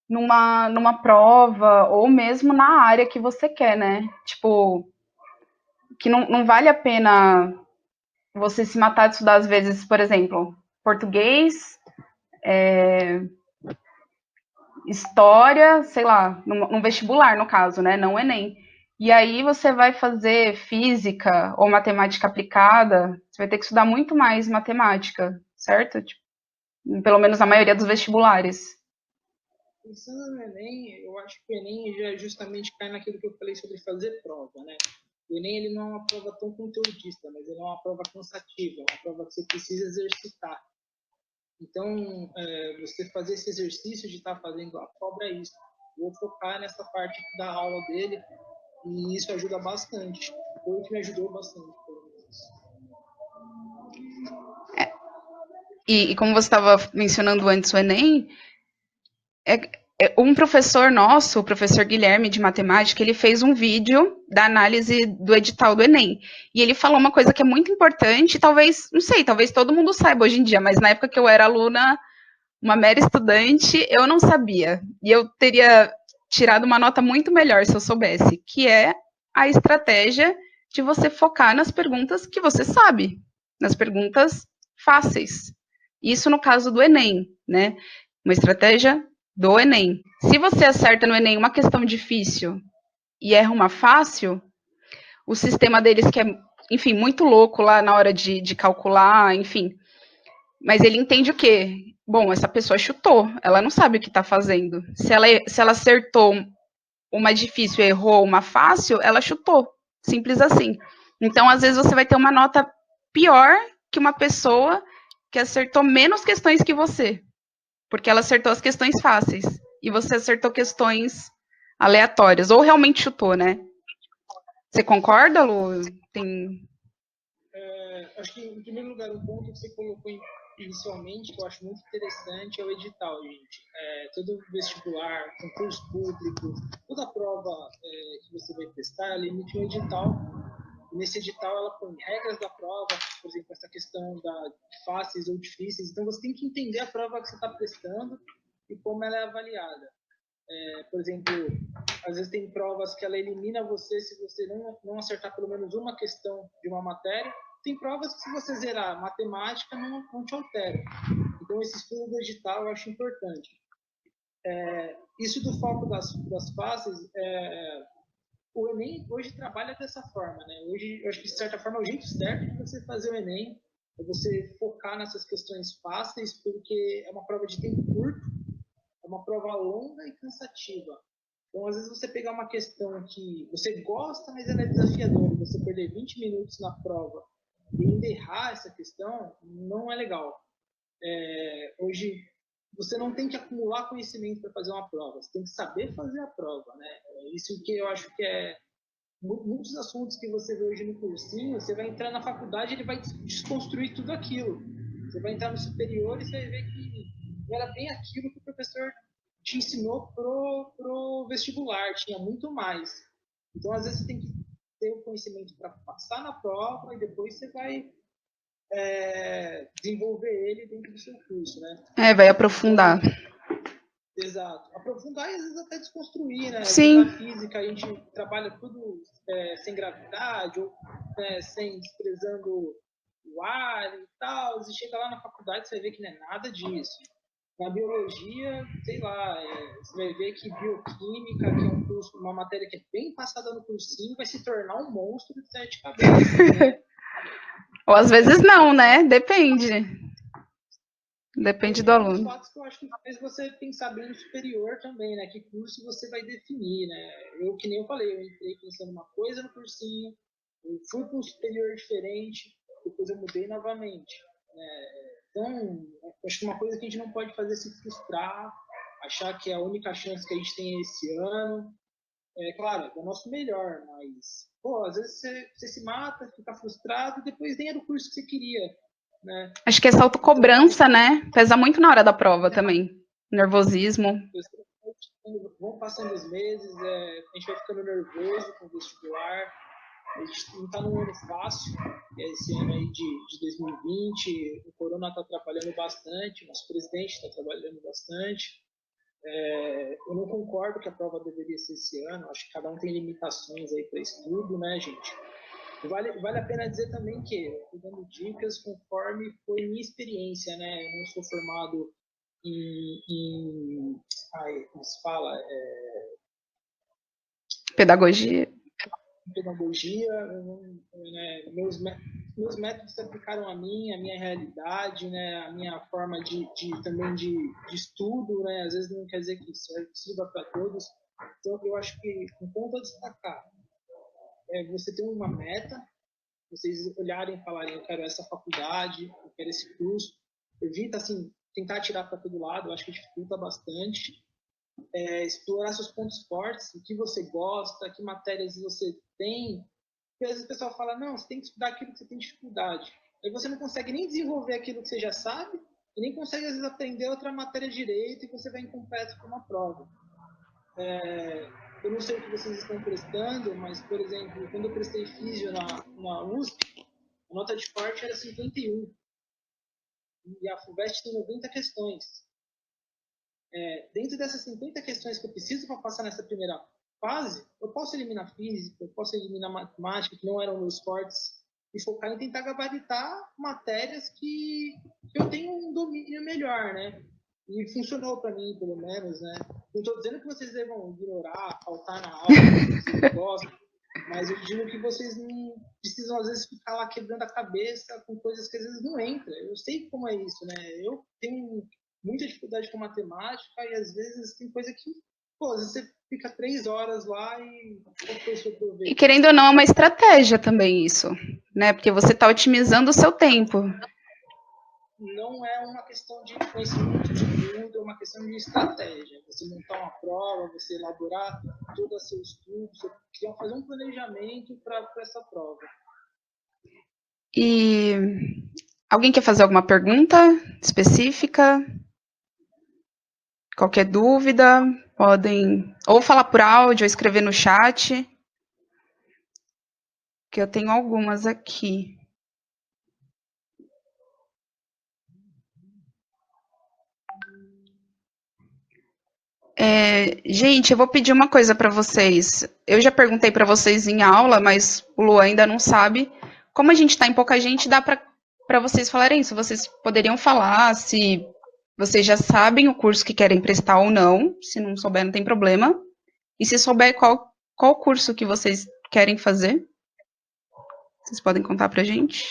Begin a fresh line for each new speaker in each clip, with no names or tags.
numa prova, ou mesmo na área que você quer, né? Tipo, que não vale a pena você se matar de estudar, às vezes, por exemplo, português, história, sei lá, num vestibular, no caso, né? Não Enem. E aí você vai fazer física ou matemática aplicada, você vai ter que estudar muito mais matemática, certo? Tipo, pelo menos na maioria dos vestibulares.
Pensando no Enem, eu acho que o Enem já justamente cai naquilo que eu falei sobre fazer prova, né? O Enem ele não é uma prova tão conteudista, mas ele é uma prova cansativa, uma prova que você precisa exercitar. Então, você fazer esse exercício de estar fazendo a prova é isso. Vou focar nessa parte da aula dele e isso ajuda bastante. Foi o que me ajudou bastante, pelo menos.
E como você estava mencionando antes o Enem, um professor nosso, o professor Guilherme de matemática, ele fez um vídeo da análise do edital do Enem. E ele falou uma coisa que é muito importante, talvez, não sei, talvez todo mundo saiba hoje em dia, mas na época que eu era aluna, uma mera estudante, eu não sabia. E eu teria tirado uma nota muito melhor se eu soubesse, que é a estratégia de você focar nas perguntas que você sabe, nas perguntas fáceis. Isso no caso do Enem, né? Uma estratégia do Enem. Se você acerta no Enem uma questão difícil e erra uma fácil, o sistema deles, que é, enfim, muito louco lá na hora de calcular, enfim. Mas ele entende o quê? Bom, essa pessoa chutou, ela não sabe o que está fazendo. Se ela acertou uma difícil e errou uma fácil, ela chutou. Simples assim. Então, às vezes, você vai ter uma nota pior que uma pessoa que acertou menos questões que você. Porque ela acertou as questões fáceis. E você acertou questões aleatórias. Ou realmente chutou, né? Você concorda, Lu? Tem...
Acho que, em primeiro lugar, um ponto que você colocou inicialmente, que eu acho muito interessante, é o edital, gente. Todo vestibular, concurso público, toda prova que você vai prestar, ela emite um edital. E nesse edital, ela põe regras da prova, por exemplo, essa questão de fáceis ou difíceis. Então, você tem que entender a prova que você está prestando e como ela é avaliada. Por exemplo, às vezes tem provas que ela elimina você se você não acertar pelo menos uma questão de uma matéria. Tem provas que se você zerar matemática não te altera. Então esse estudo digital eu acho importante. Isso do foco das faces, o Enem hoje trabalha dessa forma, né? Hoje eu acho que de certa forma é o jeito certo de você fazer o Enem, é você focar nessas questões fáceis, porque é uma prova de tempo curto, é uma prova longa e cansativa. Então, às vezes, você pegar uma questão que você gosta, mas ela é desafiadora, e você perder 20 minutos na prova e ainda errar essa questão, não é legal. Hoje, você não tem que acumular conhecimento para fazer uma prova, você tem que saber fazer a prova, né? Isso que eu acho que é muitos assuntos que você vê hoje no cursinho, você vai entrar na faculdade, ele vai desconstruir tudo aquilo. Você vai entrar no superior e você vai ver que não era bem aquilo que o professor te ensinou pro vestibular, tinha muito mais. Então, às vezes, você tem que ter o conhecimento para passar na prova e depois você vai desenvolver ele dentro do seu curso, né?
vai aprofundar.
Então, exato. Aprofundar e às vezes até desconstruir, né? Às vezes na
Sim.
física a gente trabalha tudo sem gravidade ou sem desprezando o ar e tal. Você chega lá na faculdade, você vai ver que não é nada disso. Na biologia, sei lá, você vai ver que bioquímica, que é um curso, uma matéria que é bem passada no cursinho, vai se tornar um monstro de 7 cabeças, né?
Ou às vezes não, né? Depende. Depende do
É um dos
aluno.
fatos que eu acho que faz você pensar bem no superior também, né? Que curso você vai definir, né? Eu, que nem eu falei, eu entrei pensando uma coisa no cursinho, eu fui para um superior diferente, depois eu mudei novamente. Né? Então, acho que uma coisa que a gente não pode fazer é se frustrar, achar que é a única chance que a gente tem esse ano. É claro, é o nosso melhor, mas, pô, às vezes você se mata, fica frustrado, e depois nem era o curso que você queria, né?
Acho que essa
Então,
autocobrança, né? Pesa muito na hora da prova também. Nervosismo.
vão passando os meses, a gente vai ficando nervoso com o vestibular, a gente não está num ano fácil, esse ano aí de 2020, o corona está atrapalhando bastante, o nosso presidente está trabalhando bastante, Eu não concordo que a prova deveria ser esse ano, acho que cada um tem limitações aí para estudo, né, gente? Vale a pena dizer também que eu estou dando dicas conforme foi minha experiência, né? Eu não sou formado como se fala?
Pedagogia.
Pedagogia, né? Meus métodos se aplicaram a mim, a minha realidade, né? A minha forma também de estudo, né? Às vezes não quer dizer que sirva para todos. Então, eu acho que um ponto a destacar é você ter uma meta, vocês olharem e falarem, eu quero essa faculdade, eu quero esse curso. Evita, assim, tentar tirar para todo lado, eu acho que dificulta bastante. Explorar seus pontos fortes, o que você gosta, que matérias você tem. Porque às vezes o pessoal fala, não, você tem que estudar aquilo que você tem dificuldade. Aí você não consegue nem desenvolver aquilo que você já sabe, e nem consegue, às vezes, aprender outra matéria direito, e você vai incompleto para uma prova. Eu não sei o que vocês estão prestando, mas, por exemplo, quando eu prestei físio na USP, a nota de corte era 51, e a FUVEST tem 90 questões. Dentro dessas 50 questões que eu preciso para passar nessa primeira fase, eu posso eliminar física, eu posso eliminar matemática, que não eram meus fortes, e focar em tentar gabaritar matérias que eu tenho um domínio melhor, né? E funcionou para mim, pelo menos, né? Não estou dizendo que vocês devam ignorar, faltar na aula, que vocês não gostam, mas eu digo que vocês não precisam, às vezes, ficar lá quebrando a cabeça com coisas que às vezes não entram. Eu sei como é isso, né? Eu tenho muita dificuldade com matemática e às vezes tem coisa que, pô, às vezes você fica 3 horas lá e qual foi o seu proveito?
E querendo ou não, é uma estratégia também isso, né? Porque você está otimizando o seu tempo.
Não é uma questão de conhecimento de tudo, é uma questão de estratégia. Você montar uma prova, você elaborar todo o seu estudo, você fazer um planejamento para essa prova.
E alguém quer fazer alguma pergunta específica? Qualquer dúvida, podem ou falar por áudio ou escrever no chat, que eu tenho algumas aqui. Gente, eu vou pedir uma coisa para vocês. Eu já perguntei para vocês em aula, mas o Lu ainda não sabe. Como a gente está em pouca gente, dá para vocês falarem isso. Vocês poderiam falar se vocês já sabem o curso que querem prestar ou não. Se não souber, não tem problema. E se souber qual curso que vocês querem fazer, vocês podem contar para a gente.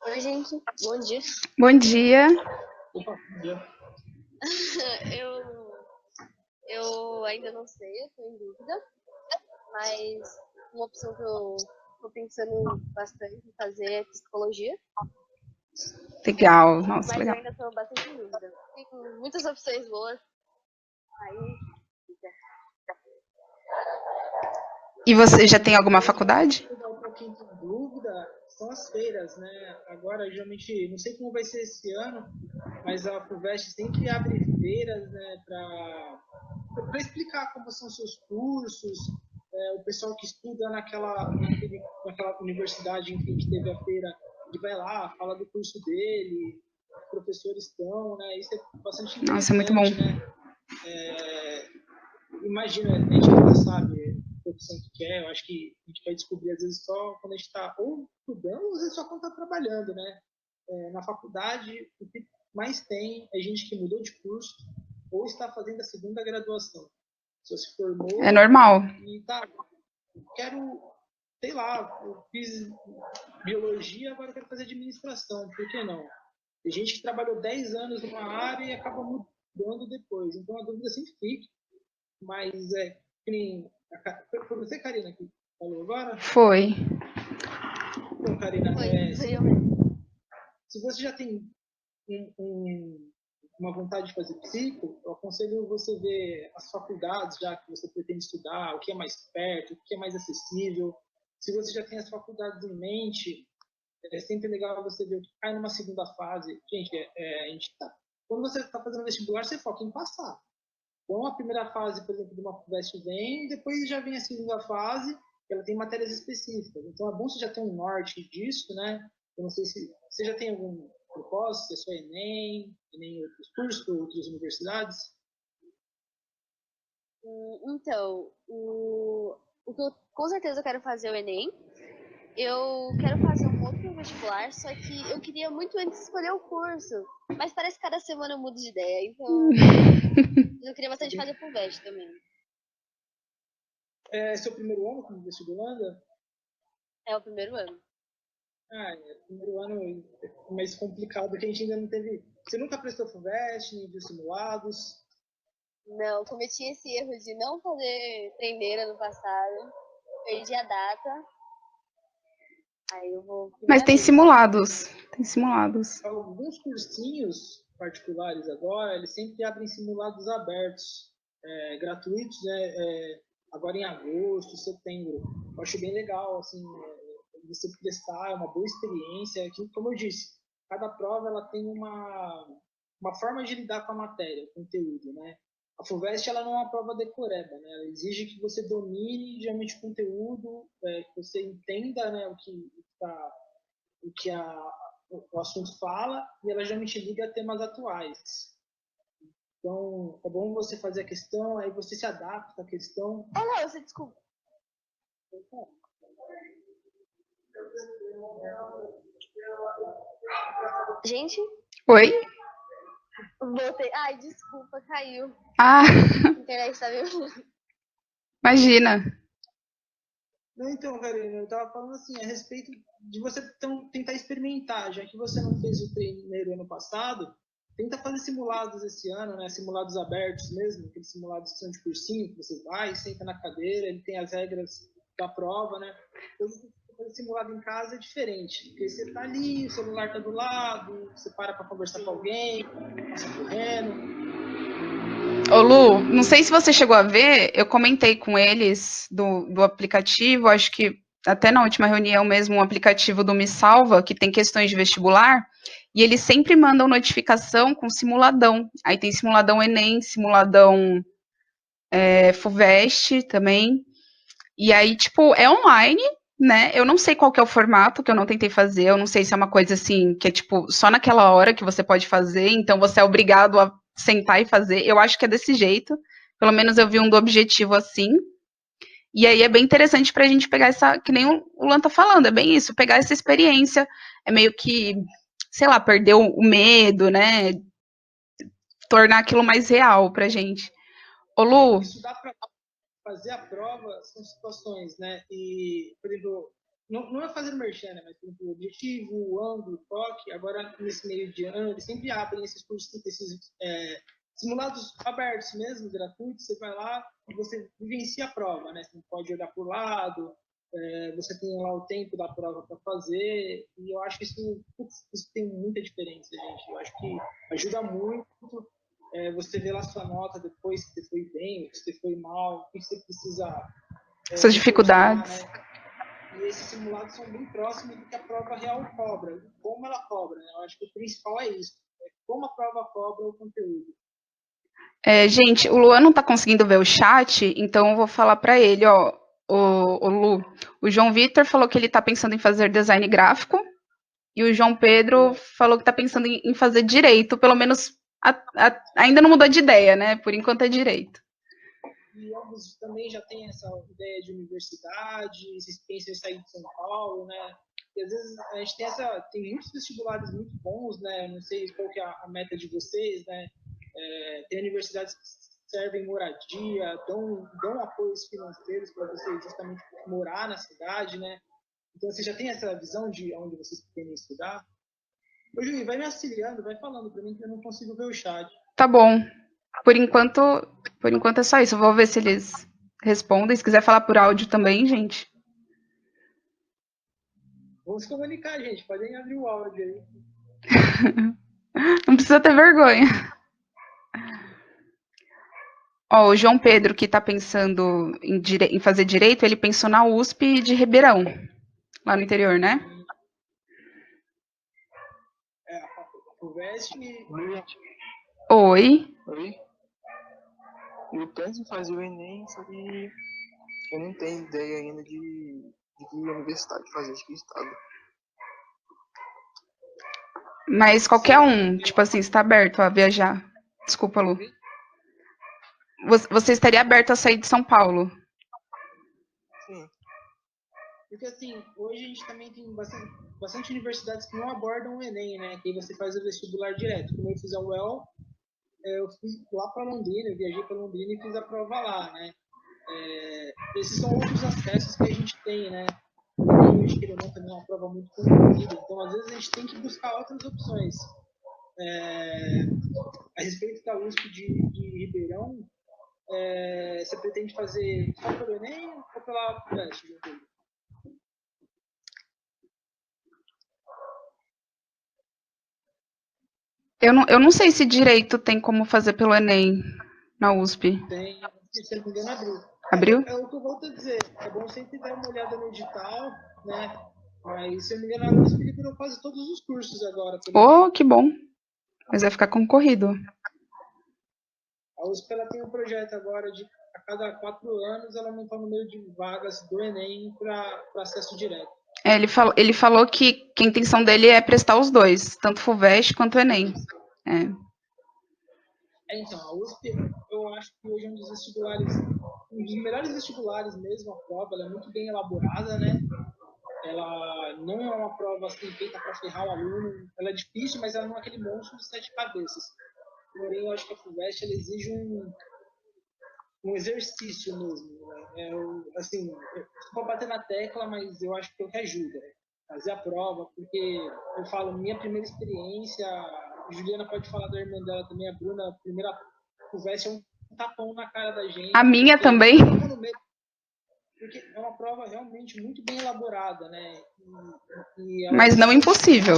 Oi, gente. Bom dia.
Bom dia.
Opa, bom dia.
Eu ainda não sei, eu tô em dúvida, mas uma opção que eu tô pensando bastante em fazer é psicologia,
Legal, nossa,
mas eu
legal.
ainda tô bastante em dúvida. Tem muitas opções boas, aí
E você já tem alguma faculdade?
Para quem tem dúvida, são as feiras, né? Agora, geralmente, não sei como vai ser esse ano, mas a FUVEST sempre abre feiras, né, para explicar como são seus cursos, o pessoal que estuda naquela universidade em que teve a feira, ele vai lá, fala do curso dele, os professores estão, né? Isso é bastante interessante.
Nossa, é muito bom.
Né? Imagina, a gente ainda sabe a profissão que quer, eu acho que a gente vai descobrir às vezes só quando a gente está ou estudando, ou às vezes só quando está trabalhando, né? Na faculdade, o que mais tem é gente que mudou de curso ou está fazendo a segunda graduação. Você se formou.
É normal.
E tá, quero, sei lá, eu fiz biologia, agora eu quero fazer administração, por que não? Tem gente que trabalhou 10 anos numa área e acaba mudando depois. Então a dúvida sempre fica, mas foi você, Karina, que falou agora?
Foi.
Então, Karina, se você já tem uma vontade de fazer psico, eu aconselho você ver as faculdades já que você pretende estudar, o que é mais perto, o que é mais acessível. se você já tem as faculdades em mente, é sempre legal você ver o que cai numa segunda fase. Gente, a gente quando você está fazendo vestibular, você foca em passar. Então, a primeira fase, por exemplo, de uma FUVEST vem, depois já vem a segunda fase, ela tem matérias específicas. Então, é bom você já ter um norte disso, né? Eu não sei se você já tem algum propósito, se é só Enem outros cursos, outras universidades.
Então, o que eu com certeza quero fazer é o Enem. Eu quero fazer um outro vestibular, só que eu queria muito antes escolher o curso. Mas parece que cada semana eu mudo de ideia, então eu queria bastante fazer FUVEST também.
É seu primeiro ano como vestibulanda?
É o primeiro ano.
O primeiro ano é mais complicado, que a gente ainda não teve... Você nunca prestou FUVEST, nem viu simulados?
Não, cometi esse erro de não fazer treineira no passado. Perdi a data. Aí eu vou...
Mas tem simulados. Tem simulados.
Alguns cursinhos particulares agora, eles sempre abrem simulados abertos, gratuitos, né? Agora em agosto, setembro. Eu acho bem legal, assim, você prestar, é uma boa experiência. Que, como eu disse, cada prova ela tem uma forma de lidar com a matéria, o conteúdo, né? A FUVEST ela não é uma prova decoreba, né? Ela exige que você domine geralmente o conteúdo, que você entenda, né, o que o assunto fala, e ela geralmente liga a temas atuais. Então, é bom você fazer a questão, aí você se adapta à questão.
Não, você desculpa. Gente?
Oi?
Voltei. Ai, desculpa, caiu.
Ah,
A internet tá meio...
imagina.
Não, então, Karina, eu estava falando assim, a respeito de você tentar experimentar, já que você não fez o treineiro ano passado, tenta fazer simulados esse ano, né? Simulados abertos mesmo, aqueles simulados que são de cursinho, que você vai, senta na cadeira, ele tem as regras da prova, né? Então, fazer simulado em casa é diferente, porque você tá ali, o celular tá do lado, você para conversar com alguém, passa correndo.
Ô Lu, não sei se você chegou a ver, eu comentei com eles do aplicativo, acho que até na última reunião mesmo, um aplicativo do Me Salva, que tem questões de vestibular, e eles sempre mandam notificação com simuladão. Aí tem simuladão Enem, simuladão FUVEST também. E aí, tipo, é online, né? Eu não sei qual que é o formato, que eu não tentei fazer, eu não sei se é uma coisa assim, que é tipo, só naquela hora que você pode fazer, então você é obrigado a sentar e fazer. Eu acho que é desse jeito. Pelo menos eu vi um do objetivo assim. E aí é bem interessante pra gente pegar essa, que nem o Lan tá falando, é bem isso, pegar essa experiência, é meio que, sei lá, perder o medo, né? Tornar aquilo mais real pra gente. Ô Lu,
Isso dá para fazer a prova, são situações, né? E, por exemplo, não é fazer merchan, né? Mas, por exemplo, o objetivo, o ângulo, o toque, agora nesse meio de ano, eles sempre abrem esses cursos, esses simulados abertos mesmo, gratuitos, você vai lá e você vivencia a prova, né? Você pode olhar para o lado, você tem lá o tempo da prova para fazer, e eu acho que isso tem muita diferença, gente. Eu acho que ajuda muito você vê lá sua nota depois, se você foi bem, se você foi mal, o que você precisa
essas dificuldades.
né? E esses simulados são bem próximos do que a prova real cobra, como ela cobra, né? Eu acho que o principal é isso, como a prova cobra o conteúdo.
Gente, o Luan não tá conseguindo ver o chat, então eu vou falar para ele, ó, o Lu, o João Vitor falou que ele tá pensando em fazer design gráfico, e o João Pedro falou que tá pensando em fazer direito, pelo menos ainda não mudou de ideia, né? Por enquanto é direito.
E ambos também já têm essa ideia de universidade, vocês pensam em sair de São Paulo, né? E às vezes a gente tem muitos vestibulares muito bons, né? Não sei qual que é a meta de vocês, né? Tem universidades que servem moradia, dão apoios financeiros para você justamente morar na cidade, né? Então você já tem essa visão de onde vocês querem estudar? Ô, Júlio, vai me auxiliando, vai falando para mim que eu não consigo ver o chat.
Tá bom. Por enquanto é só isso. Eu vou ver se eles respondem. Se quiser falar por áudio também, gente.
Vamos se comunicar, gente. Podem abrir o áudio aí.
Não precisa ter vergonha. Ó, o João Pedro, que está pensando em fazer direito, ele pensou na USP de Ribeirão, lá no interior, né?
A FUVEST.
Oi, gente.
Oi.
Oi. Eu penso em fazer o Enem, só que eu não tenho ideia ainda de que universidade fazer, de que estado.
Mas qualquer um, tipo assim, está aberto a viajar. Desculpa, Lu. Você estaria aberto a sair de São Paulo?
Sim.
Porque assim, hoje a gente também tem bastante universidades que não abordam o Enem, né? Que aí você faz o vestibular direto. Como eu fiz a UEL, eu fui lá para Londrina, eu viajei para Londrina e fiz a prova lá, né? Esses são outros acessos que a gente tem, né? O Enem, hoje, querendo ou não, também é uma prova muito concorrida. Então, às vezes, a gente tem que buscar outras opções. A respeito da USP de Ribeirão, você pretende fazer só pelo Enem ou pela FUVEST?
Eu não sei se direito tem como fazer pelo Enem na USP.
Tem, se não me engano, abriu.
Abriu?
É o que eu volto a dizer. É bom sempre dar uma olhada no edital, né? Mas, se eu não me engano, a USP liberou quase todos os cursos agora.
Oh, que bom. Mas vai ficar concorrido.
A USP ela tem um projeto agora de a cada 4 anos ela aumentar o número de vagas do Enem para acesso direto.
Ele falou que a intenção dele é prestar os dois, tanto FUVEST quanto Enem.
Então, a USP, eu acho que hoje é um dos vestibulares, um dos melhores vestibulares mesmo, a prova, ela é muito bem elaborada, né? Ela não é uma prova assim, feita para ferrar o aluno, ela é difícil, mas ela não é aquele monstro de 7 cabeças. Porém, eu acho que a FUVEST ela exige um exercício mesmo, né? Assim, eu vou bater na tecla, mas eu acho que é o que ajuda. Fazer a prova, porque eu falo, minha primeira experiência, a Juliana pode falar da irmã dela também, a Bruna, a primeira FUVEST é um tapão na cara da gente.
A minha também.
Porque é uma prova realmente muito bem elaborada, né? E
Mas não impossível.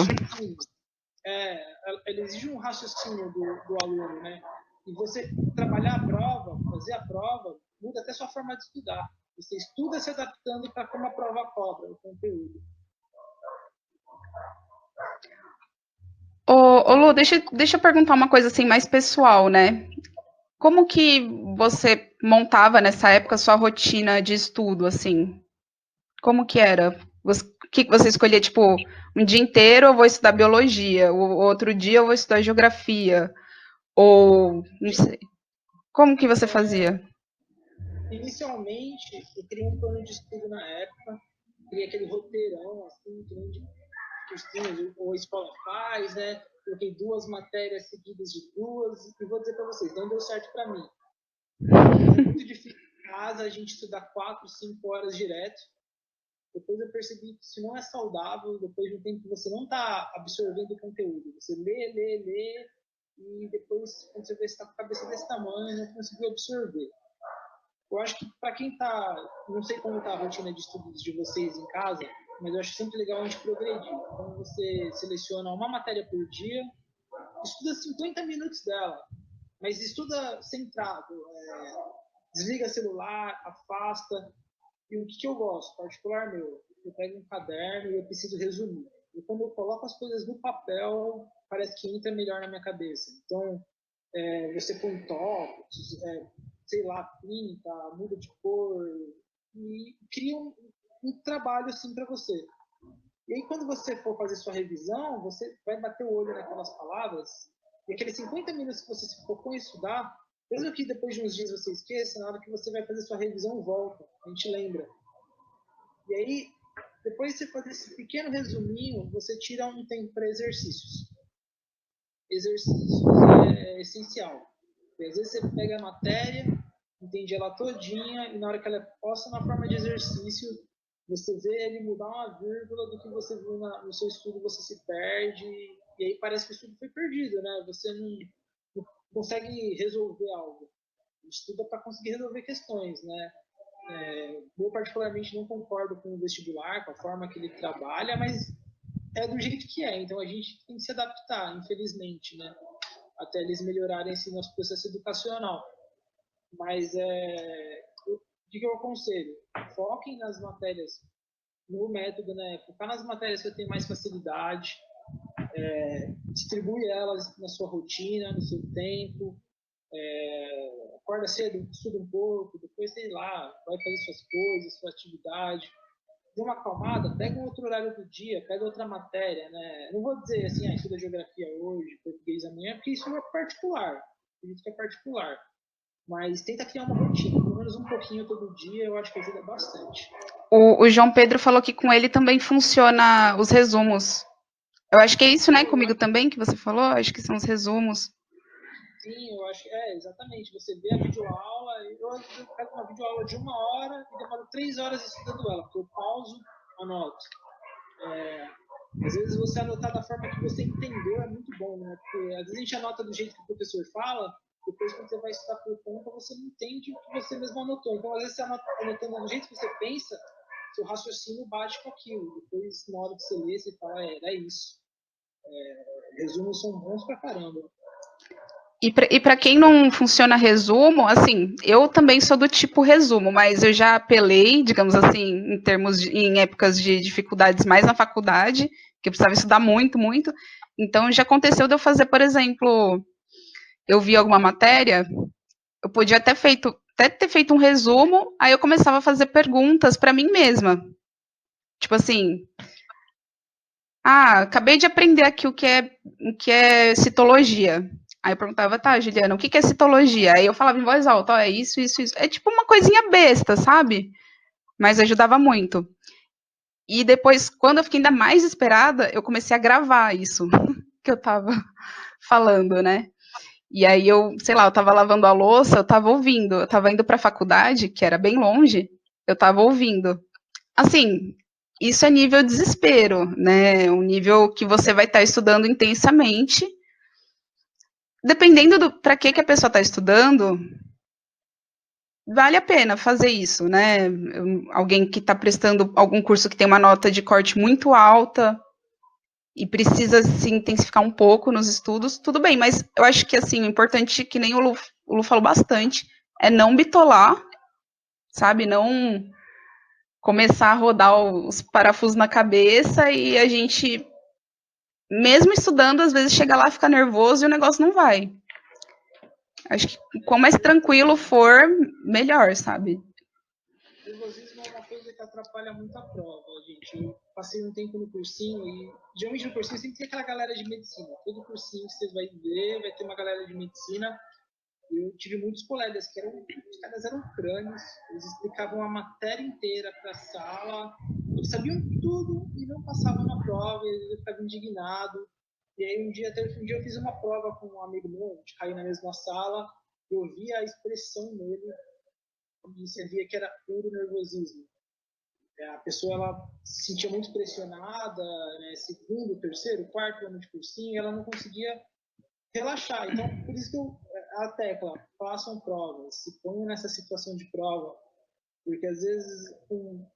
Ela exige um raciocínio do aluno, né? E você trabalhar a prova, fazer a prova, muda até sua forma de estudar. Você estuda se adaptando para como a prova cobra o conteúdo.
Ô Lu, deixa eu perguntar uma coisa assim mais pessoal, né? Como que você montava nessa época sua rotina de estudo, assim? Como que era? O que você escolhia, tipo, um dia inteiro eu vou estudar biologia, o outro dia eu vou estudar geografia, ou não sei. Como que você fazia?
Inicialmente, eu criei um plano de estudo na época, criei aquele roteirão, assim, que nem de cursinhos ou a escola faz, né? Coloquei 2 matérias seguidas de 2, e vou dizer para vocês, não deu certo para mim. É muito difícil em casa a gente estudar 4, 5 horas direto. Depois eu percebi que isso não é saudável, depois de um tempo que você não está absorvendo o conteúdo. Você lê, e depois, quando você vê, você está com a cabeça desse tamanho, não conseguiu absorver. Eu acho que para quem está, não sei como está a rotina de estudos de vocês em casa, mas eu acho sempre legal a gente progredir. Então você seleciona uma matéria por dia, estuda 50 minutos dela, mas estuda centrado, desliga celular, afasta. E o que eu gosto, particular meu, eu pego um caderno e eu preciso resumir. E quando eu coloco as coisas no papel, parece que entra melhor na minha cabeça. Então, você põe tópicos, sei lá, pinta, muda de cor e cria um trabalho assim para você. E aí, quando você for fazer sua revisão, você vai bater o olho naquelas palavras e aqueles 50 minutos que você se propõe a estudar, mesmo que depois de uns dias você esqueça, na hora que você vai fazer sua revisão, volta, a gente lembra. E aí, depois de você fazer esse pequeno resuminho, você tira um tempo para exercícios. Exercícios é essencial. E às vezes você pega a matéria, entende ela todinha, e na hora que ela é posta na forma de exercício, você vê ele mudar uma vírgula do que você viu no seu estudo, você se perde, e aí parece que o estudo foi perdido, né? Você não consegue resolver algo. Estuda para conseguir resolver questões, né? Eu particularmente não concordo com o vestibular, com a forma que ele trabalha, mas é do jeito que é, então a gente tem que se adaptar, infelizmente, né? Até eles melhorarem esse nosso processo educacional. Mas o que eu aconselho? Foquem nas matérias, no método, né? Focar nas matérias que eu tenho mais facilidade, distribui elas na sua rotina, no seu tempo, acorda cedo, estuda um pouco, depois, sei lá, vai fazer suas coisas, sua atividade. Dê uma acalmada, pega um outro horário do dia, pega outra matéria, né? Não vou dizer assim, estuda geografia hoje, português amanhã, porque isso é particular. Isso é particular. Mas tenta criar uma rotina, pelo menos um pouquinho todo dia, eu acho que ajuda bastante.
O João Pedro falou que com ele também funciona os resumos. Eu acho que é isso, né? Comigo também que você falou. Acho que são os resumos.
Sim, eu acho que exatamente. Você vê a videoaula, eu pego uma videoaula de 1 hora e demoro 3 horas estudando ela, porque eu pauso, anoto. Às vezes você anotar da forma que você entendeu é muito bom, né? Porque às vezes a gente anota do jeito que o professor fala, depois quando você vai estudar por conta, você não entende o que você mesmo anotou. Então, às vezes você anotando do jeito que você pensa, seu raciocínio bate com aquilo. Depois, na hora que você lê, você fala, era isso. Resumos são bons pra caramba.
E para quem não funciona resumo, assim, eu também sou do tipo resumo, mas eu já apelei, digamos assim, em épocas de dificuldades mais na faculdade, que eu precisava estudar muito, muito. Então já aconteceu de eu fazer, por exemplo, eu vi alguma matéria, eu podia até ter feito um resumo, aí eu começava a fazer perguntas para mim mesma. Tipo assim, acabei de aprender aqui o que é citologia. Aí eu perguntava, tá, Juliana, o que é citologia? Aí eu falava em voz alta, ó, é isso, isso, isso. É tipo uma coisinha besta, sabe? Mas ajudava muito. E depois, quando eu fiquei ainda mais desesperada, eu comecei a gravar isso que eu tava falando, né? E aí eu, sei lá, eu tava lavando a louça, eu tava ouvindo. Eu tava indo pra faculdade, que era bem longe, eu tava ouvindo. Assim, isso é nível desespero, né? Um nível que você vai estar estudando intensamente. Dependendo do para que a pessoa está estudando, vale a pena fazer isso, né? Alguém que está prestando algum curso que tem uma nota de corte muito alta e precisa se intensificar um pouco nos estudos, tudo bem, mas eu acho que assim, o importante, que nem o Lu falou bastante, é não bitolar, sabe? Não começar a rodar os parafusos na cabeça e a gente, mesmo estudando, às vezes chega lá, fica nervoso e o negócio não vai. Acho que quanto mais tranquilo for, melhor, sabe?
Nervosismo é uma coisa que atrapalha muito a prova, gente. Eu passei um tempo no cursinho e, geralmente no cursinho, sempre tem aquela galera de medicina. Todo cursinho que você vai ver, vai ter uma galera de medicina. Eu tive muitos colegas que os caras eram crânios, eles explicavam a matéria inteira para a sala, eles sabiam tudo e não passavam na prova, eles ficavam indignados. E aí um dia eu fiz uma prova com um amigo meu, a gente caiu na mesma sala, eu via a expressão nele e você via que era puro nervosismo. A pessoa ela se sentia muito pressionada, né, segundo, terceiro, quarto ano de cursinho, ela não conseguia relaxar. Então, por isso que a tecla, façam provas, se ponham nessa situação de prova, porque às vezes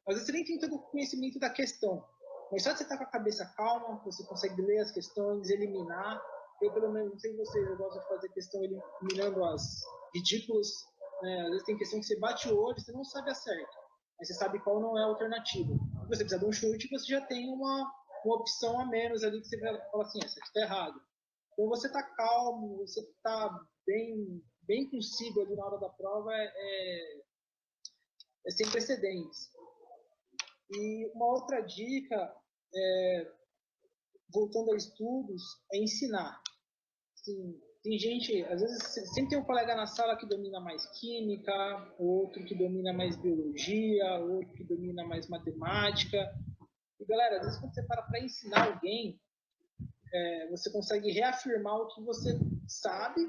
você nem tem todo o conhecimento da questão, mas só de você estar com a cabeça calma, você consegue ler as questões, eliminar. Eu, pelo menos, não sei vocês, eu gosto de fazer questão eliminando as ridículas, né? Às vezes tem questão que você bate o olho e você não sabe a certa, mas você sabe qual não é a alternativa. Você precisa de um chute, você já tem uma opção a menos ali que você fala assim, essa aqui está errado. Então você está calmo, você está bem consigo ali na hora da prova, é sem precedentes. E uma outra dica, voltando a estudos, é ensinar. Assim, tem gente, às vezes, sempre tem um colega na sala que domina mais química, outro que domina mais biologia, outro que domina mais matemática. E, galera, às vezes quando você para ensinar alguém, você consegue reafirmar o que você sabe,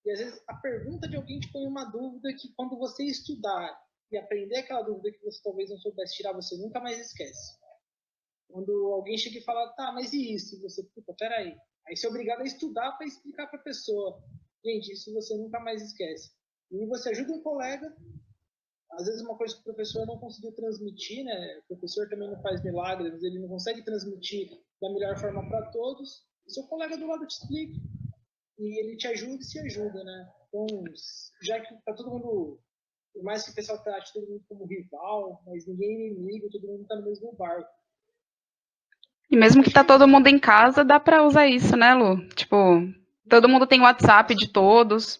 e às vezes a pergunta de alguém te põe uma dúvida que quando você estudar e aprender aquela dúvida que você talvez não soubesse tirar, você nunca mais esquece. Quando alguém chega e fala, tá, mas e isso? E você, puta, peraí. Aí você é obrigado a estudar para explicar para a pessoa. Gente, isso você nunca mais esquece. E você ajuda um colega, às vezes uma coisa que o professor não conseguiu transmitir, né? O professor também não faz milagres, ele não consegue transmitir da melhor forma para todos. O seu colega do lado te explica. E ele te ajuda e se ajuda, né? Então, já que tá todo mundo, por mais que o pessoal trate todo mundo como rival, mas ninguém é inimigo, todo mundo tá no mesmo barco.
E mesmo que tá todo mundo em casa, dá pra usar isso, né, Lu? Tipo, todo mundo tem WhatsApp de todos.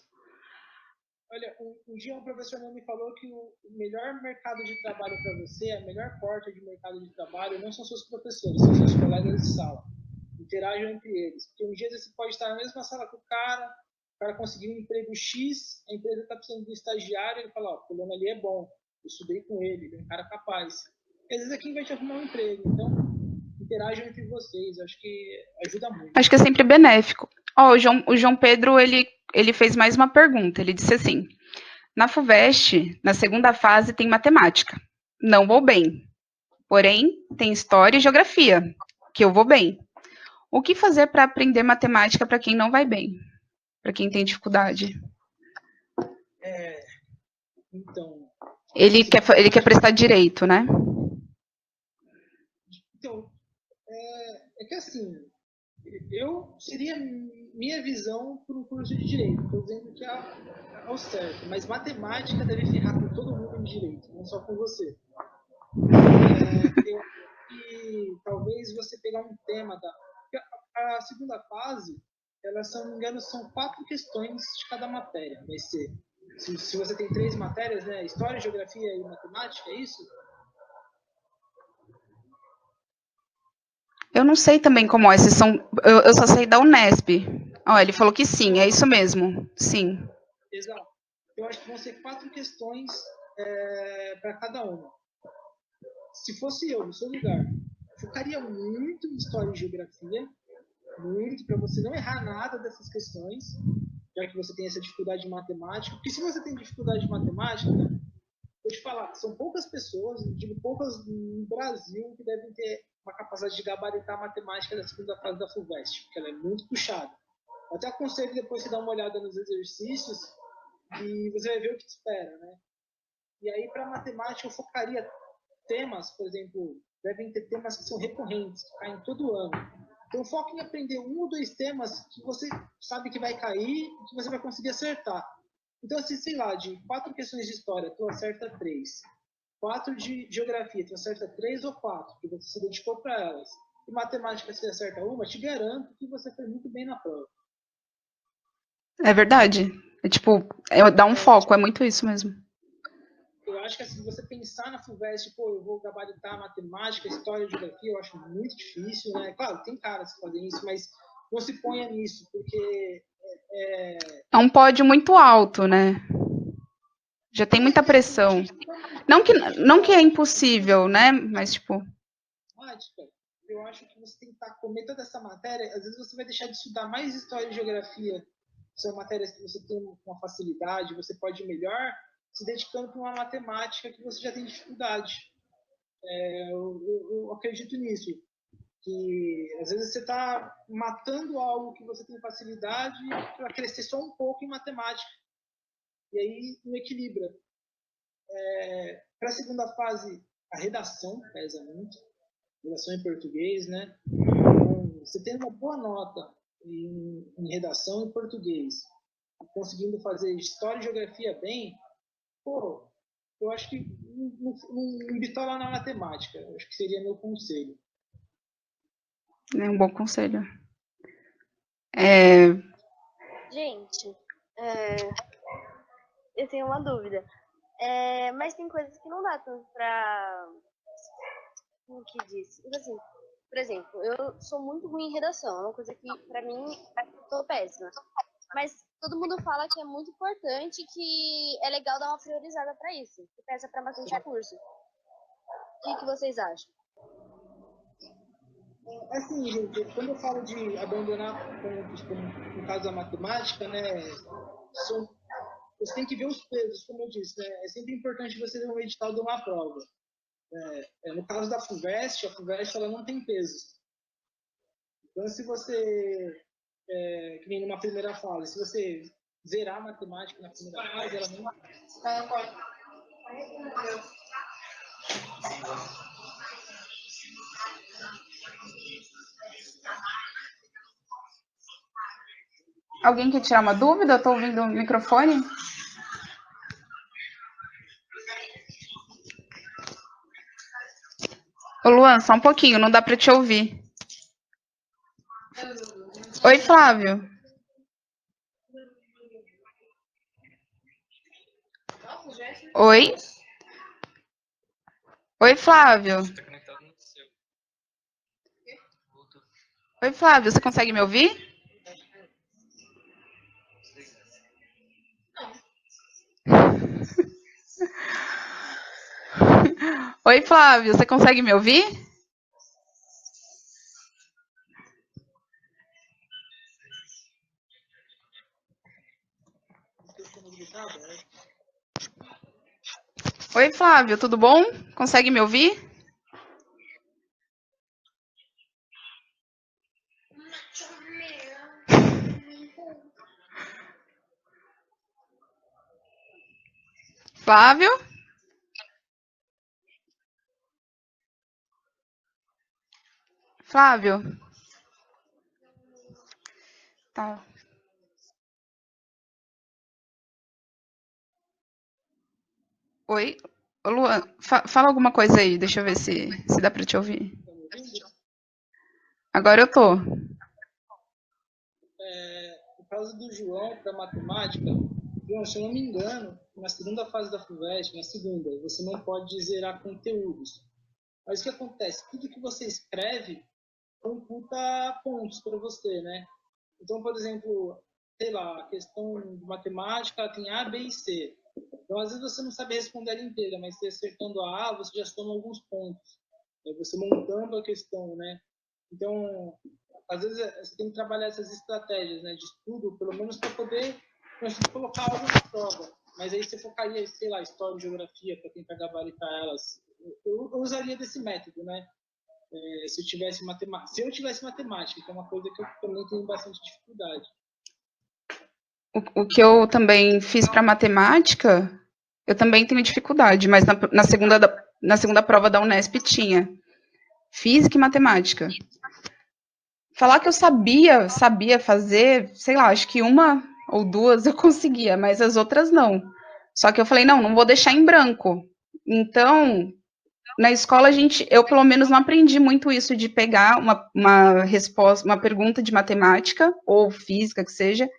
Olha, um dia um professor meu me falou que o melhor mercado de trabalho para você, a melhor porta de mercado de trabalho, não são seus professores, são seus colegas de sala. Interajam entre eles. Porque um dia você pode estar na mesma sala que o cara conseguiu um emprego X, a empresa está precisando de um estagiário, ele fala, ó, fulano ali é bom, eu estudei com ele é um cara capaz. E às vezes é quem vai te arrumar um emprego. Então, interajam entre vocês, acho que ajuda muito.
Acho que é sempre benéfico. Ó, o João Pedro, ele fez mais uma pergunta. Ele disse assim: na FUVEST, na segunda fase, tem matemática. Não vou bem. Porém, tem história e geografia, que eu vou bem. O que fazer para aprender matemática para quem não vai bem? Para quem tem dificuldade?
Então,
Ele quer prestar direito, né?
então é que assim, eu seria minha visão para um curso de direito. Estou dizendo que é ao certo, mas matemática deve ferrar com todo mundo em direito, não só com você. Eu acho que talvez você pegar um tema da. A segunda fase, elas, se não me engano, são 4 questões de cada matéria. Vai ser. Se você tem 3 matérias, né? História, geografia e matemática, é isso?
Eu não sei também como é. Se são, eu só sei da Unesp. Ó, ele falou que sim, é isso mesmo. Sim.
Exato. Eu acho que vão ser 4 questões para cada uma. Se fosse eu, no seu lugar, focaria muito em história e geografia, muito, para você não errar nada dessas questões, já que você tem essa dificuldade de matemática. Porque se você tem dificuldade de matemática, vou te falar, são poucas pessoas, digo poucas no Brasil, que devem ter uma capacidade de gabaritar a matemática da segunda fase da FUVEST, porque ela é muito puxada. Eu até aconselho depois você dar uma olhada nos exercícios e você vai ver o que te espera, né? E aí, para matemática, eu focaria temas, por exemplo, devem ter temas que são recorrentes, que caem todo ano. Então, foque em aprender 1 ou 2 temas que você sabe que vai cair e que você vai conseguir acertar. Então, assim, sei lá, de 4 questões de história, tu acerta 3. 4 de geografia, tu acerta 3 ou 4, que você se dedicou para elas. E matemática, se acerta uma, te garanto que você foi muito bem na prova.
É verdade. É tipo, dá um foco, é muito isso mesmo.
Eu acho que assim, se você pensar na FUVEST, pô, eu vou gabaritar matemática, história e geografia, eu acho muito difícil, né? Claro, tem caras que fazem isso, mas não se ponha nisso, porque
É um pódio muito alto, né? Já tem muita pressão. Não que é impossível, né? Mas, tipo.
matemática, eu acho que você tem que comer toda essa matéria, às vezes você vai deixar de estudar mais história e geografia, são matérias que você tem uma facilidade, você pode ir melhor, se dedicando para uma matemática que você já tem dificuldade. Eu acredito nisso, que às vezes você está matando algo que você tem facilidade para crescer só um pouco em matemática, e aí não equilibra. Para a segunda fase, a redação pesa muito, redação em português, né? Então, você tem uma boa nota em redação em português, conseguindo fazer história e geografia bem, pô, eu acho que não bitola na matemática. Eu acho que seria meu conselho.
É um bom conselho.
Gente, eu tenho uma dúvida. Mas tem coisas que não dá tanto pra. Como que diz? Tipo assim, por exemplo, eu sou muito ruim em redação. É uma coisa que, pra mim, eu tô péssima. Mas todo mundo fala que é muito importante, que é legal dar uma priorizada pra isso. Que peça pra bastante curso. O que vocês acham?
Assim, gente, quando eu falo de abandonar pontos, como no caso da matemática, né, você tem que ver os pesos, como eu disse, né, é sempre importante você ver um edital de uma prova. No caso da FUVEST, a FUVEST ela não tem peso. Então, se você, que nem numa primeira fase, se você zerar a matemática na primeira fase, ela não.
Alguém quer tirar uma dúvida? Eu tô ouvindo o microfone. Ô, Luan, só um pouquinho, não dá para te ouvir. Oi, Flávio. Oi? Oi, Flávio. Oi, Flávio, você consegue me ouvir? Oi, Flávio, você consegue me ouvir? Oi, Flávio, tudo bom? Consegue me ouvir? Flávio? Flávio? Tá. Oi? Ô, Luan, fala alguma coisa aí, deixa eu ver se dá para te ouvir. Agora eu tô.
Por causa do João para matemática, João, se eu não me engano, na segunda fase da FUVEST, na segunda, você não pode zerar conteúdos. Mas o que acontece? Tudo que você escreve computa pontos para você, né? Então, por exemplo, sei lá, a questão de matemática tem A, B e C. Então, às vezes você não sabe responder ela inteira, mas você acertando a A, você já soma alguns pontos. Você montando a questão, né? Então, às vezes você tem que trabalhar essas estratégias, né, de estudo, pelo menos para poder conseguir colocar algo na prova. Mas aí você focaria, sei lá, história e geografia para tentar gabaritar elas. Eu usaria desse método, né? Se eu tivesse matemática, que é uma coisa que eu também tenho bastante dificuldade.
O que eu também fiz para matemática, eu também tenho dificuldade, mas na segunda prova da Unesp tinha física e matemática. Falar que eu sabia fazer, sei lá, acho que uma ou duas eu conseguia, mas as outras não. Só que eu falei, não vou deixar em branco. Então, na escola eu pelo menos não aprendi muito isso de pegar uma resposta, uma pergunta de matemática ou física que seja,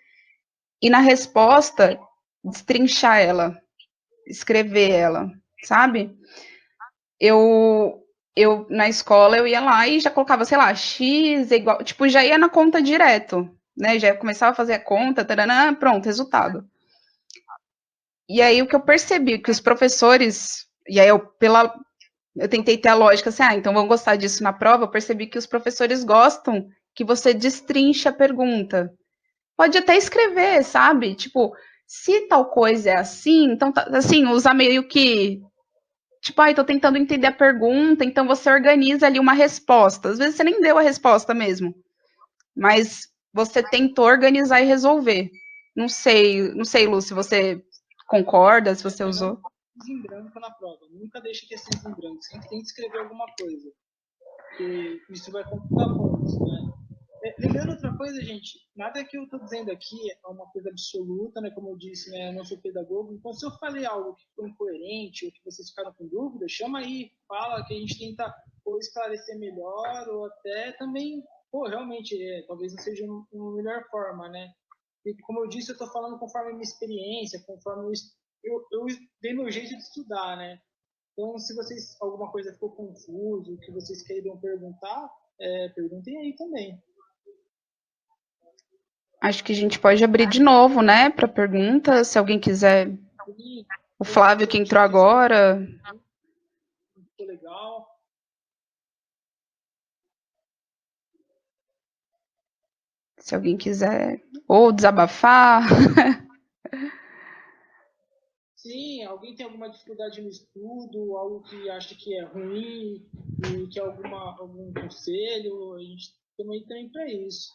e na resposta destrinchar ela, escrever ela, sabe? Eu na escola eu ia lá e já colocava, sei lá, x é igual, tipo, já ia na conta direto, né? Já começava a fazer a conta, taranã, pronto, resultado. E aí o que eu percebi que os professores, e aí eu tentei ter a lógica assim, então vão gostar disso na prova, eu percebi que os professores gostam que você destrinche a pergunta. Pode até escrever, sabe? Tipo, se tal coisa é assim, então, assim, usar meio que tipo, tô tentando entender a pergunta, então você organiza ali uma resposta. Às vezes você nem deu a resposta mesmo, mas você tentou organizar e resolver. Não sei, Lu, se você concorda, se você usou.
Em branco na prova. Nunca deixe questões em branco. Sempre tem que escrever alguma coisa. Porque isso vai computar pontos, né? Lembrando outra coisa, gente, nada que eu estou dizendo aqui é uma coisa absoluta, né? Como eu disse, né? Eu não sou pedagogo. Então, se eu falei algo que foi incoerente ou que vocês ficaram com dúvida, chama aí, fala que a gente tenta ou esclarecer melhor ou até também, realmente, talvez não seja uma melhor forma, né? E como eu disse, eu estou falando conforme a minha experiência, conforme eu dei meu jeito de estudar, né? Então, se vocês alguma coisa ficou confuso, que vocês queiram perguntar, perguntem aí também.
Acho que a gente pode abrir de novo, né, para perguntas, se alguém quiser. O Flávio que entrou agora.
Ficou legal.
Se alguém quiser ou desabafar.
Sim, alguém tem alguma dificuldade no estudo, algo que acha que é ruim e quer algum conselho, a gente também para isso.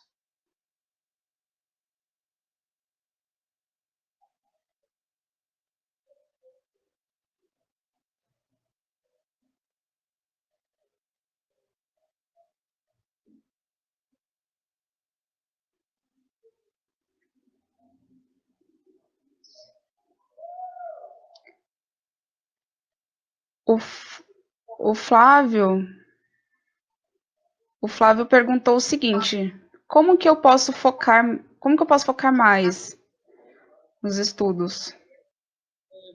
O, F- o Flávio, o Flávio perguntou o seguinte: como que eu posso focar mais nos estudos?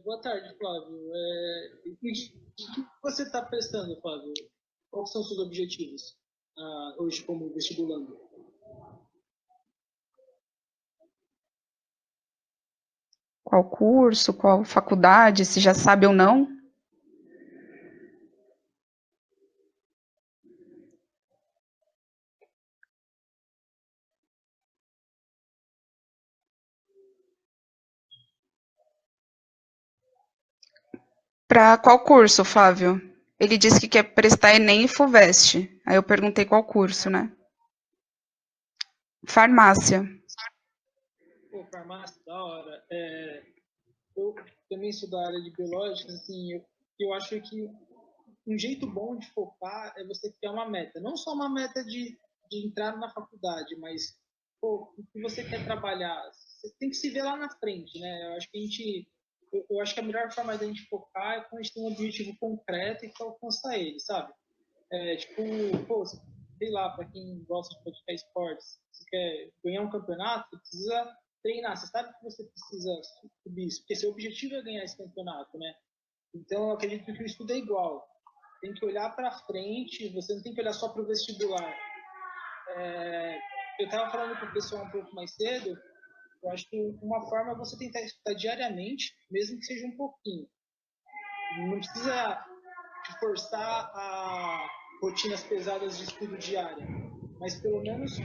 Boa tarde, Flávio. O que você está pensando, Flávio? Quais são os seus objetivos hoje como vestibulando?
Qual curso, qual faculdade, se já sabe ou não? Para qual curso, Flávio? Ele disse que quer prestar Enem e FUVEST. Aí eu perguntei qual curso, né? Farmácia.
Pô, farmácia, da hora. Eu também sou da área de biológicas, assim, eu acho que um jeito bom de focar é você criar uma meta. Não só uma meta de entrar na faculdade, mas pô, o que você quer trabalhar. Você tem que se ver lá na frente, né? Eu acho que a melhor forma da gente focar é quando a gente tem um objetivo concreto e quer alcançar ele, sabe? Tipo, pô, sei lá, para quem gosta de praticar esportes, você quer ganhar um campeonato, você precisa treinar. Você sabe que você precisa subir isso, porque seu objetivo é ganhar esse campeonato, né? Então, eu acredito que o estudo é igual. Tem que olhar para frente, você não tem que olhar só para o vestibular. Eu estava falando com o pessoal um pouco mais cedo, eu acho que uma forma é você tentar estudar diariamente, mesmo que seja um pouquinho. Não precisa te forçar a rotinas pesadas de estudo diária, mas pelo menos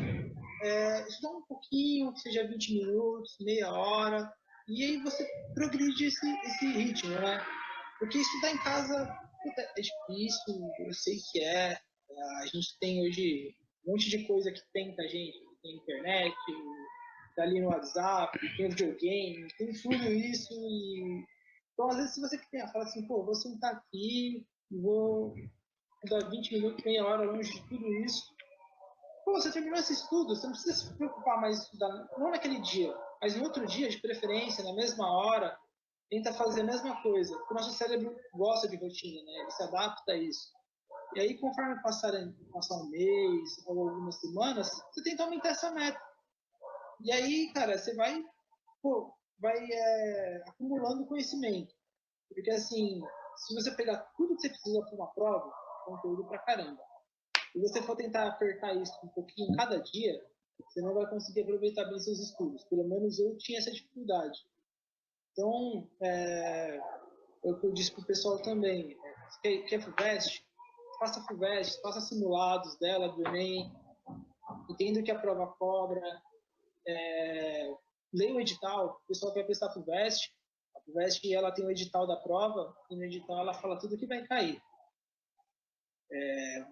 estudar um pouquinho, que seja 20 minutos, meia hora, e aí você progride esse ritmo, né? Porque estudar em casa puta, é difícil, eu sei que é. A gente tem hoje um monte de coisa que tenta a gente. Tem internet, tá ali no WhatsApp, tem videogame, tem tudo isso. Então, às vezes, se você quer, fala assim, pô, vou sentar aqui, vou dar 20 minutos, meia hora longe de tudo isso. Pô, você terminou esse estudo, você não precisa se preocupar mais em estudar, não naquele dia, mas em outro dia, de preferência, na mesma hora, tenta fazer a mesma coisa. O nosso cérebro gosta de rotina, né? Ele se adapta a isso. E aí, conforme passar um mês ou algumas semanas, você tenta aumentar essa meta. E aí, cara, você vai acumulando conhecimento. Porque, assim, se você pegar tudo que você precisa para uma prova, conteúdo pra caramba, e você for tentar apertar isso um pouquinho cada dia, você não vai conseguir aproveitar bem seus estudos. Pelo menos eu tinha essa dificuldade. Então, eu disse para o pessoal também, quer FUVEST? Faça FUVEST, faça simulados dela, do Enem, entenda o que a prova cobra, leia o edital, o pessoal vai prestar FUVEST, a FUVEST ela tem o edital da prova, e no edital ela fala tudo que vai cair.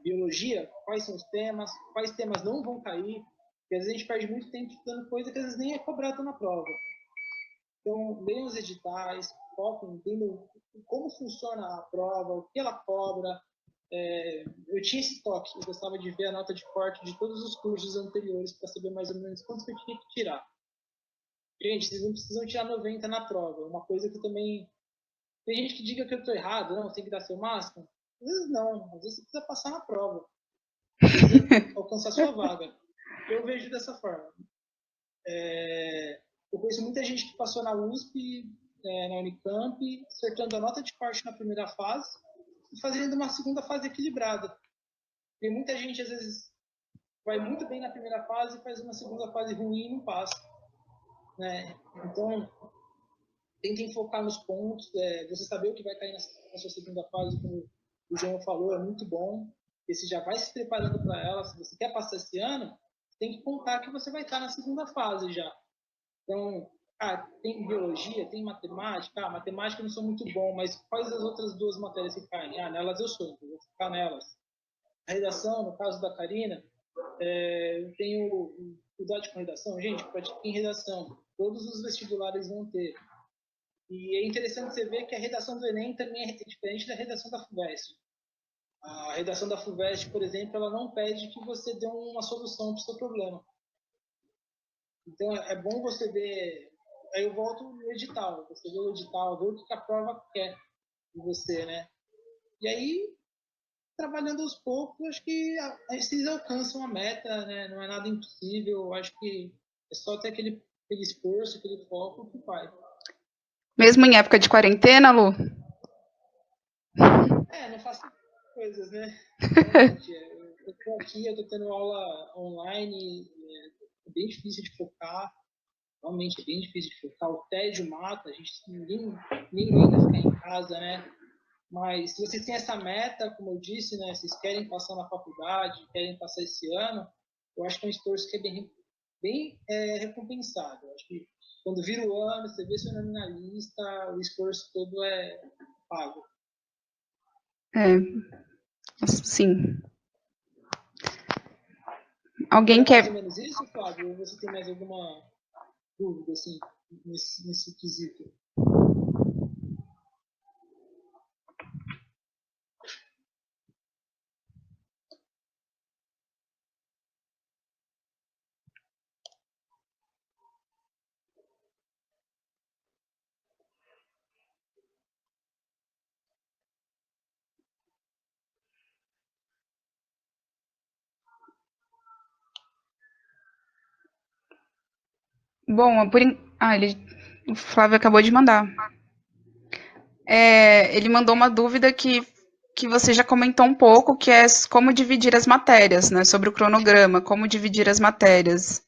Biologia, quais são os temas, quais temas não vão cair, porque às vezes a gente perde muito tempo estudando coisa que às vezes nem é cobrada na prova. Então, leiam os editais, foquem, entendam como funciona a prova, o que ela cobra. Eu tinha esse toque, eu gostava de ver a nota de corte de todos os cursos anteriores para saber mais ou menos quanto que eu tinha que tirar. Gente, vocês não precisam tirar 90 na prova. Uma coisa que também. Tem gente que diga que eu estou errado, não, você tem que dar seu máximo. Às vezes não, às vezes você precisa passar na prova, alcançar sua vaga. Eu vejo dessa forma. Eu conheço muita gente que passou na USP, na Unicamp, acertando a nota de corte na primeira fase e fazendo uma segunda fase equilibrada. Tem muita gente, às vezes, vai muito bem na primeira fase e faz uma segunda fase ruim e não passa. Né? Então, tentem focar nos pontos, você saber o que vai cair na sua segunda fase, como o João falou, é muito bom. E você já vai se preparando para ela. Se você quer passar esse ano, tem que contar que você vai estar na segunda fase já. Então, tem biologia, tem matemática. Matemática eu não sou muito bom, mas quais as outras duas matérias que caem? Nelas eu sou, então vou ficar nelas. A redação, no caso da Karina, eu tenho dificuldade com redação. Gente, pratiquem redação. Todos os vestibulares vão ter. E é interessante você ver que a redação do Enem também é diferente da redação da FUVEST. A redação da FUVEST, por exemplo, ela não pede que você dê uma solução para o seu problema. Então, é bom você ver. Aí eu volto no edital. Você vê o edital, vê o que a prova quer de você, né? E aí, trabalhando aos poucos, acho que vocês alcançam a meta, né? Não é nada impossível, acho que é só ter aquele esforço, aquele foco que faz.
Mesmo em época de quarentena, Lu?
Não faço coisas, né? Realmente, eu tô aqui, eu tô tendo aula online, é bem difícil de focar, realmente é bem difícil de focar, o tédio mata, ninguém aguenta ficar em casa, né? Mas se vocês têm essa meta, como eu disse, né, vocês querem passar na faculdade, querem passar esse ano, eu acho que é um esforço que é bem recompensado. Eu acho que quando vira o ano, você vê seu nome na lista, o esforço todo é pago.
Sim. Alguém
Era mais ou
quer...
menos isso, Fábio? Ou você tem mais alguma dúvida, assim, nesse quesito?
Bom, o Flávio acabou de mandar. Ele mandou uma dúvida que você já comentou um pouco, que é como dividir as matérias, né? Sobre o cronograma, como dividir as matérias.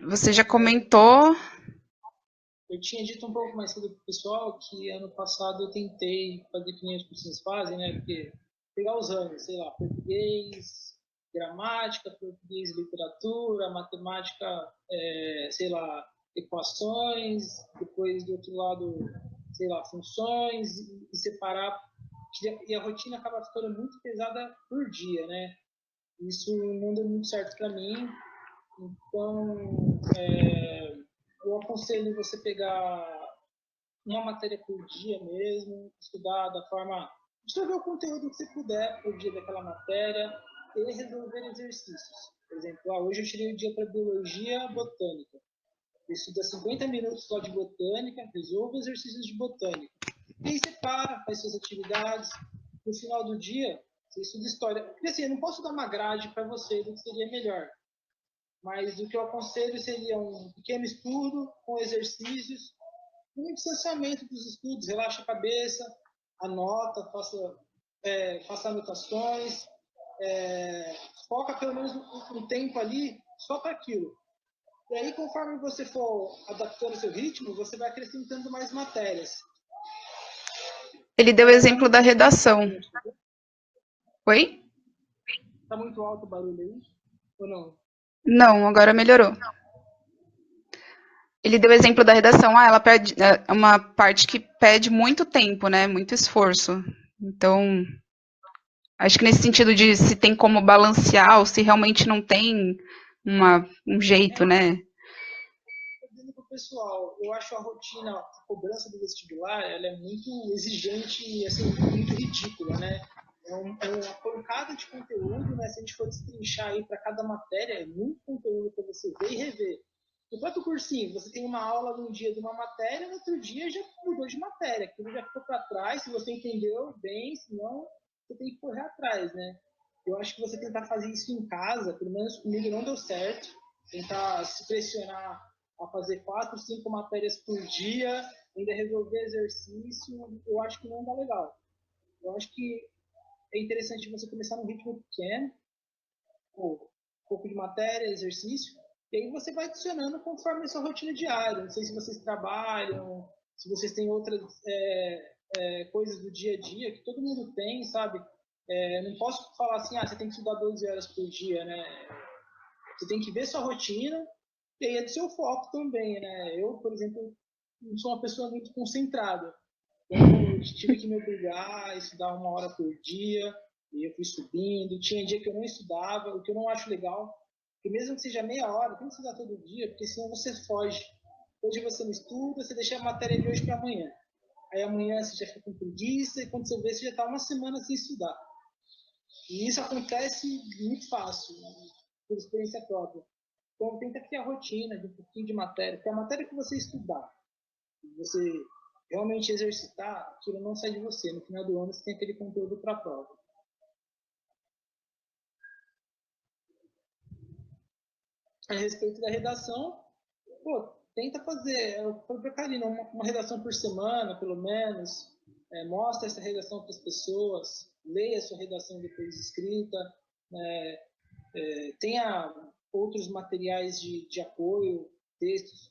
Você já comentou.
Eu tinha dito um pouco mais cedo para o pessoal que ano passado eu tentei fazer que nem as pessoas fazem, né? Porque pegar os anos, sei lá, português, gramática, português, literatura, matemática, sei lá, equações, depois do outro lado, sei lá, funções, e separar. E a rotina acaba ficando muito pesada por dia, né? Isso não deu muito certo para mim. Então, eu aconselho você pegar uma matéria por dia mesmo, estudar da forma. Absorver o conteúdo que você puder por dia daquela matéria e resolver exercícios. Por exemplo, hoje eu tirei o dia para biologia botânica. Eu estudo 50 minutos só de botânica, resolvo exercícios de botânica. E aí você para, faz suas atividades. No final do dia, você estuda história. Porque assim, eu não posso dar uma grade para você do que seria melhor. Mas o que eu aconselho seria um pequeno estudo com exercícios, um distanciamento dos estudos, relaxa a cabeça, anota, faça anotações, foca pelo menos um tempo ali só para aquilo. E aí, conforme você for adaptando o seu ritmo, você vai acrescentando mais matérias.
Ele deu o exemplo da redação. Oi?
Tá muito alto o barulho aí? Ou não?
Não, agora melhorou. Ele deu o exemplo da redação. Ela pede uma parte que pede muito tempo, né? Muito esforço. Então, acho que nesse sentido de se tem como balancear ou se realmente não tem um jeito, né?
Dizendo para o pessoal, eu acho a rotina, a cobrança do vestibular, ela é muito exigente e assim, muito ridícula, né? É uma pancada de conteúdo, né? Se a gente for destrinchar aí para cada matéria, é muito conteúdo para você ver e rever. No próprio cursinho, você tem uma aula num dia de uma matéria, no outro dia já mudou de matéria, aquilo já ficou para trás, se você entendeu bem, se não, você tem que correr atrás, né? Eu acho que você tentar fazer isso em casa, pelo menos comigo não deu certo, tentar se pressionar a fazer 4, 5 matérias por dia, ainda resolver exercício, eu acho que não dá legal. Eu acho que é interessante você começar num ritmo pequeno, um pouco de matéria, exercício, e aí você vai adicionando conforme a sua rotina diária. Não sei se vocês trabalham, se vocês têm outras coisas do dia a dia, que todo mundo tem, sabe? Não posso falar assim, você tem que estudar 12 horas por dia, né? Você tem que ver sua rotina e aí é do seu foco também, né? Eu, por exemplo, não sou uma pessoa muito concentrada. Então, eu tive que me obrigar a estudar 1 hora por dia, e eu fui subindo. Tinha dia que eu não estudava, o que eu não acho legal, porque mesmo que seja meia hora, tem que estudar todo dia, porque senão você foge. Hoje você não estuda, você deixa a matéria de hoje para amanhã. Aí amanhã você já fica com preguiça, e quando você vê, você já está uma semana sem estudar. E isso acontece muito fácil, né? Por experiência própria. Então, tenta criar rotina de um pouquinho de matéria, porque a matéria que você estudar, você realmente exercitar, aquilo não sai de você. No final do ano, você tem aquele conteúdo para a prova. A respeito da redação, pô, tenta fazer, uma redação por semana, pelo menos. Mostra essa redação para as pessoas, leia a sua redação depois escrita, tenha outros materiais de apoio, textos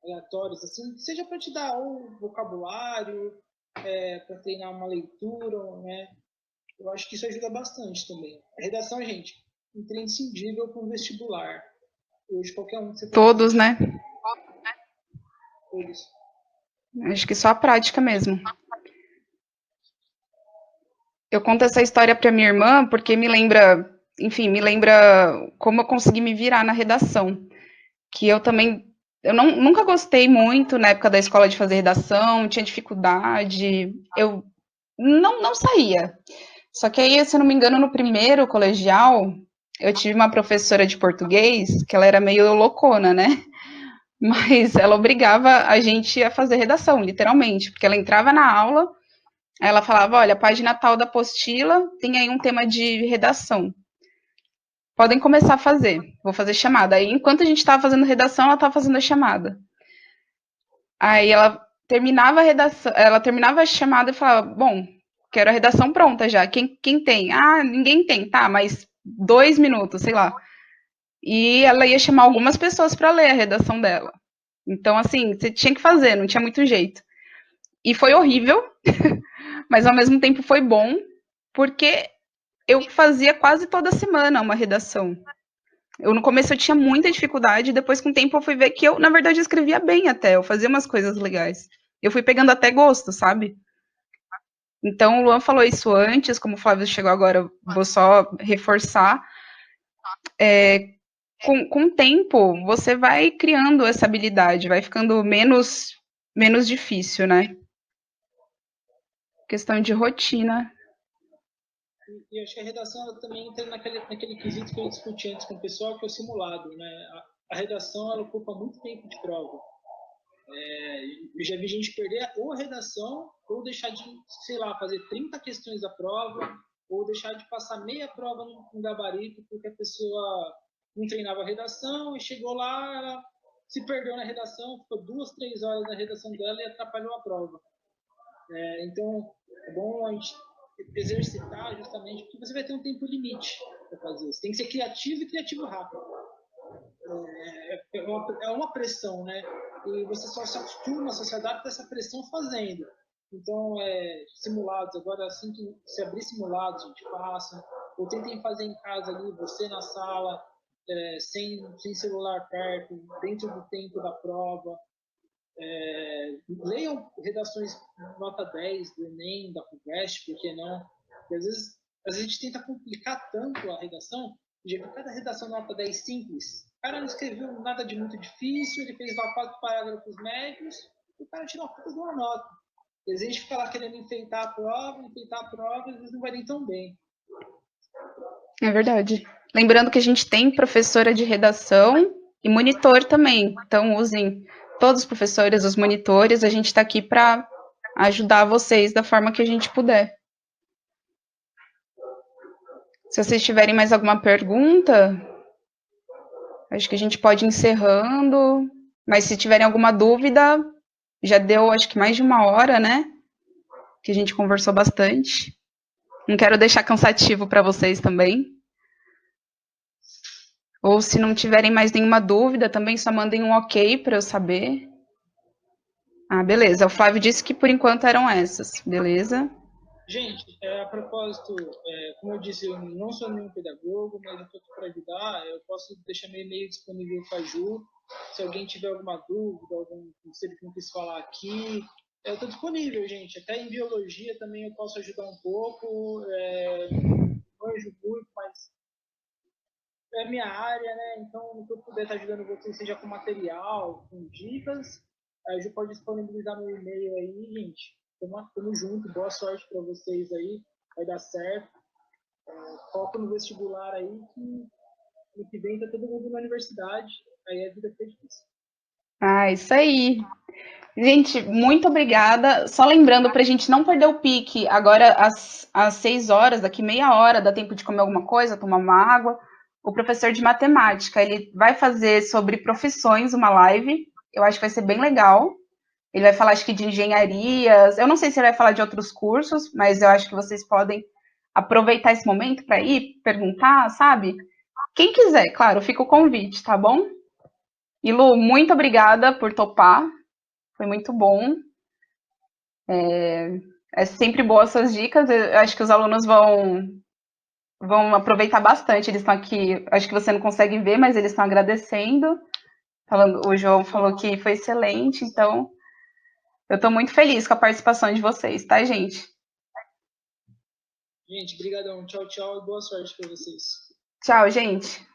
aleatórios, assim, seja para te dar um vocabulário, para treinar uma leitura, né? Eu acho que isso ajuda bastante também. A redação, gente, imprescindível para um vestibular. Hoje qualquer um que você
Todos, né?
Todos.
Acho que só a prática mesmo. Eu conto essa história para minha irmã porque me lembra, enfim, me lembra como eu consegui me virar na redação. Que eu também, nunca gostei muito na época da escola de fazer redação, tinha dificuldade, eu não saía. Só que aí, se eu não me engano, no primeiro colegial, eu tive uma professora de português que ela era meio loucona, né? Mas ela obrigava a gente a fazer redação, literalmente, porque ela entrava na aula, aí ela falava, olha, a página tal da apostila tem aí um tema de redação. Podem começar a fazer. Vou fazer chamada. Aí, enquanto a gente estava fazendo redação, ela estava fazendo a chamada. Aí ela terminava a redação, ela terminava a chamada e falava, bom, quero a redação pronta já. Quem tem? Ah, ninguém tem, tá, mas 2 minutos, sei lá. E ela ia chamar algumas pessoas para ler a redação dela. Então, assim, você tinha que fazer, não tinha muito jeito. E foi horrível, mas ao mesmo tempo foi bom, porque eu fazia quase toda semana uma redação. No começo eu tinha muita dificuldade, depois com o tempo eu fui ver que eu, na verdade, escrevia bem até, eu fazia umas coisas legais. Eu fui pegando até gosto, sabe? Então o Luan falou isso antes, como o Flávio chegou agora, eu vou só reforçar. Com o tempo, você vai criando essa habilidade, vai ficando menos difícil, né? Questão de rotina.
E acho que a redação ela também entra naquele quesito que eu discuti antes com o pessoal, que é o simulado, né? A redação ela ocupa muito tempo de prova. Eu já vi gente perder ou a redação, ou deixar de, sei lá, fazer 30 questões da prova, ou deixar de passar meia prova no gabarito, porque a pessoa não treinava a redação e chegou lá, ela se perdeu na redação, ficou 2, 3 horas na redação dela e atrapalhou a prova. Então, é bom a gente exercitar justamente porque você vai ter um tempo limite para fazer. Você tem que ser criativo e criativo rápido. É uma pressão, né? E você só se acostuma, só se adapta a essa pressão fazendo. Então, simulados, agora assim que se abrir simulados, a gente faça. Ou tentem fazer em casa ali, você na sala, sem celular perto, dentro do tempo da prova. Leiam redações nota 10 do Enem, da FUVEST, por que não? Porque às vezes a gente tenta complicar tanto a redação, já que cada redação nota 10 simples. O cara não escreveu nada de muito difícil, ele fez lá 4 parágrafos médios, e o cara tirou uma puta de uma nota. Às vezes a gente fica lá querendo enfeitar a prova, às vezes não vai nem tão bem.
É verdade. Lembrando que a gente tem professora de redação e monitor também. Então, usem todos os professores, os monitores. A gente está aqui para ajudar vocês da forma que a gente puder. Se vocês tiverem mais alguma pergunta, acho que a gente pode ir encerrando. Mas se tiverem alguma dúvida, já deu acho que mais de 1 hora, né? Que a gente conversou bastante. Não quero deixar cansativo para vocês também. Ou se não tiverem mais nenhuma dúvida, também só mandem um ok para eu saber. Ah, beleza. O Flávio disse que por enquanto eram essas. Beleza.
Gente, a propósito, como eu disse, eu não sou nenhum pedagogo, mas eu estou aqui para ajudar. Eu posso deixar meu e-mail disponível para a Ju. Se alguém tiver alguma dúvida, algum conselho que não quis falar aqui, eu estou disponível, gente. Até em biologia também eu posso ajudar um pouco. Não anjo muito, mas é minha área, né? Então, no que eu puder estar ajudando vocês, seja com material, com dicas, a Ju pode disponibilizar meu e-mail aí, gente. Tamo junto, boa sorte para vocês aí, vai dar certo. Foco no vestibular aí, que no que vem tá todo mundo na universidade, aí a vida fica difícil.
Ah, isso aí. Gente, muito obrigada. Só lembrando para a gente não perder o pique, agora às 6 horas, daqui meia hora, dá tempo de comer alguma coisa, tomar uma água. O professor de matemática, ele vai fazer sobre profissões uma live. Eu acho que vai ser bem legal. Ele vai falar, acho que, de engenharias. Eu não sei se ele vai falar de outros cursos, mas eu acho que vocês podem aproveitar esse momento para ir perguntar, sabe? Quem quiser, claro, fica o convite, tá bom? E Lu, muito obrigada por topar. Foi muito bom. É sempre boa essas dicas. Eu acho que os alunos vão aproveitar bastante. Eles estão aqui, acho que você não consegue ver, mas eles estão agradecendo. Falando, o João falou que foi excelente, então eu estou muito feliz com a participação de vocês, tá, gente?
Gente, brigadão. Tchau, tchau e boa sorte para vocês.
Tchau, gente.